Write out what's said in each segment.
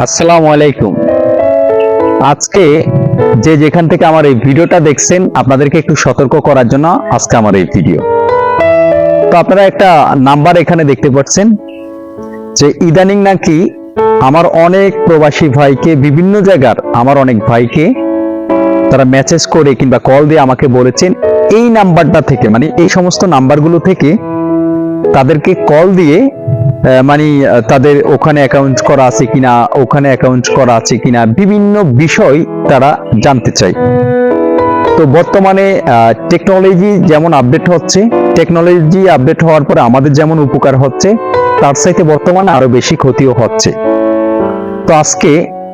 আসসালামু আলাইকুম। আজকে যে যেখান থেকে আমার এই ভিডিওটা দেখছেন আপনাদেরকে একটু সতর্ক করার জন্য আজকে আমার এই ভিডিও। তো আপনারা একটা নাম্বার এখানে দেখতে পাচ্ছেন যে ইদানিং নাকি আমার অনেক প্রবাসী ভাইকে বিভিন্ন জায়গার আমার অনেক ভাইকে তারা মেসেজ করে কিংবা কল দিয়ে আমাকে বলেছেন এই নাম্বারটা থেকে মানে এই সমস্ত নাম্বারগুলো থেকে তাদেরকে কল দিয়ে তাদের ওখানে অ্যাকাউন্ট করা আছে কিনা ওখানে অ্যাকাউন্ট করা আছে কিনা বিভিন্ন বিষয় তারা জানতে চায়। তো বর্তমানে টেকনোলজি যেমন আপডেট হচ্ছে, টেকনোলজি আপডেট হওয়ার পরে আমাদের যেমন উপকার হচ্ছে তার সাথে বর্তমানে আরো বেশি ক্ষতিও হচ্ছে। তো আজকে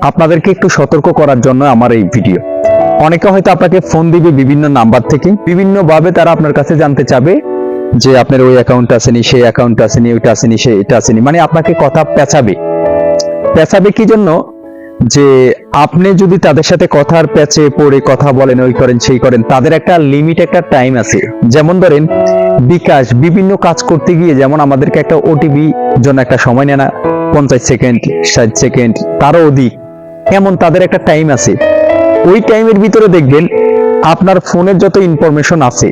আপনাদেরকে একটু সতর্ক করার জন্য আমার এই ভিডিও। অনেকে হয়তো আপনাকে ফোন দিবে বিভিন্ন নাম্বার থেকে, বিভিন্ন ভাবে তারা আপনার কাছে জানতে চাবে যে আপনার ওই অ্যাকাউন্ট আসেনি, সেই অ্যাকাউন্ট আসেনি, ওইটা আসেনি, এটা আসেনি, মানে আপনাকে কথা পেঁচাবে কি জন্য? যে আপনি যদি তাদের সাথে কথার প্যাচে পড়ে কথা বলেন, ওই করেন সেই করেন, তাদের একটা লিমিট একটা টাইম আছে। যেমন ধরেন বিকাশ বিভিন্ন কাজ করতে গিয়ে যেমন আমাদেরকে একটা ওটিপি জন্য একটা সময় নেয় না, 50 সেকেন্ড 60 সেকেন্ড তারও অধিক, এমন তাদের একটা টাইম আছে। ওই টাইমের ভিতরে দেখবেন আপনার ফোনের যত ইনফরমেশন আছে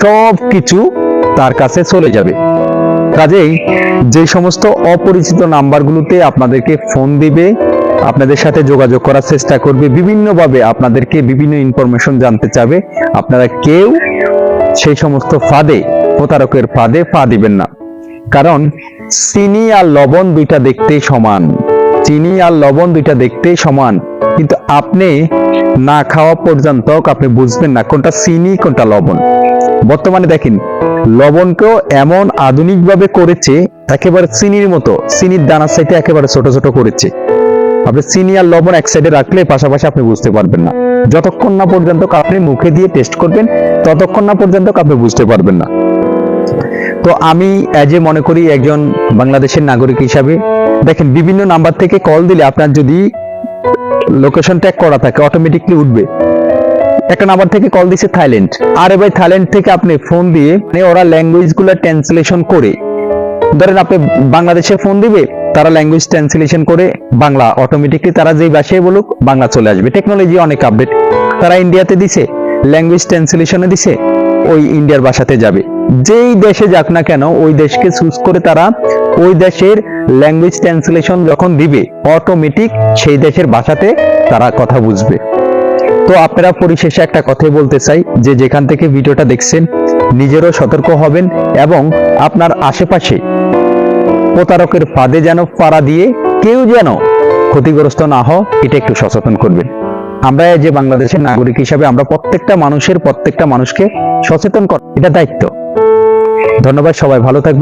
সব কিছু তার কাছে চলে যাবে। কাজেই যে সমস্ত অপরিচিত নাম্বারগুলোতে আপনাদেরকে ফোন দিবে, আপনাদের সাথে যোগাযোগ করার চেষ্টা করবে, বিভিন্নভাবে আপনাদেরকে বিভিন্ন ইনফরমেশন জানতে চাবে, আপনারা কেউ সেই সমস্ত প্রতারকের ফাঁদে পা দিবেন না। কারণ চিনি আর লবণ দুইটা দেখতেই সমান, চিনি আর লবণ দুইটা দেখতেই সমান, কিন্তু আপনি না খাওয়া পর্যন্ত আপনি বুঝবেন না কোনটা চিনি কোনটা লবণ। বর্তমানে দেখেন লবণকেও এমন আধুনিক ভাবে করেছে একেবারে চিনির মতো, চিনির দানার সাইতে একেবারে ছোট ছোট করেছে। আপনি চিনি আর লবণ এক সাইডে রাখলে পাশাপাশি আপনি বুঝতে পারবেন না, যতক্ষণ না পর্যন্ত আপনি মুখে দিয়ে টেস্ট করবেন ততক্ষণ না পর্যন্ত আপনি বুঝতে পারবেন না। তো আমি মনে করি একজন বাংলাদেশের নাগরিক হিসাবে দেখেন বিভিন্ন নাম্বার থেকে কল দিলে আপনার যদি লোকেশন ট্যাগ করা থাকে অটোমেটিকলি উঠবে। একটা নাম্বার থেকে কল দিছে থাইল্যান্ড, আরে ভাই থাইল্যান্ড থেকে আপনি ফোন দিয়ে ওরা ল্যাঙ্গুয়েজ গুলো ট্রান্সলেশন করে, ধরেন আপনি বাংলাদেশে ফোন দিবে, তারা ল্যাঙ্গুয়েজ ট্রান্সলেশন করে বাংলা অটোমেটিকলি তারা যেই ভাষায় বলুক বাংলা চলে আসবে। টেকনোলজি অনেক আপডেট। তারা ইন্ডিয়াতে দিছে ল্যাঙ্গুয়েজ ট্রান্সলেশনে দিছে, ওই ইন্ডিয়ার ভাষাতে যাবে। যেই দেশে যাক না কেন ওই দেশকে চুজ করে তারা ওই দেশের ল্যাঙ্গুয়েজ ট্রান্সলেশন যখন দিবে অটোমেটিক সেই দেশের ভাষাতে তারা কথা বুঝবে। তো আপনারা পরিশেষে একটা কথাই বলতে চাই যে যেখান থেকে ভিডিওটা দেখছেন নিজেরও সতর্ক হবেন এবং আপনার আশেপাশে প্রতারকের ফাঁদে যেন পাড়া দিয়ে কেউ যেন ক্ষতিগ্রস্ত না হয় এটা একটু সচেতন করবেন। আমরা যে বাংলাদেশের নাগরিক হিসাবে আমরা প্রত্যেকটা মানুষকে সচেতন করা এটা দায়িত্ব। ধন্যবাদ, সবাই ভালো থাকবেন।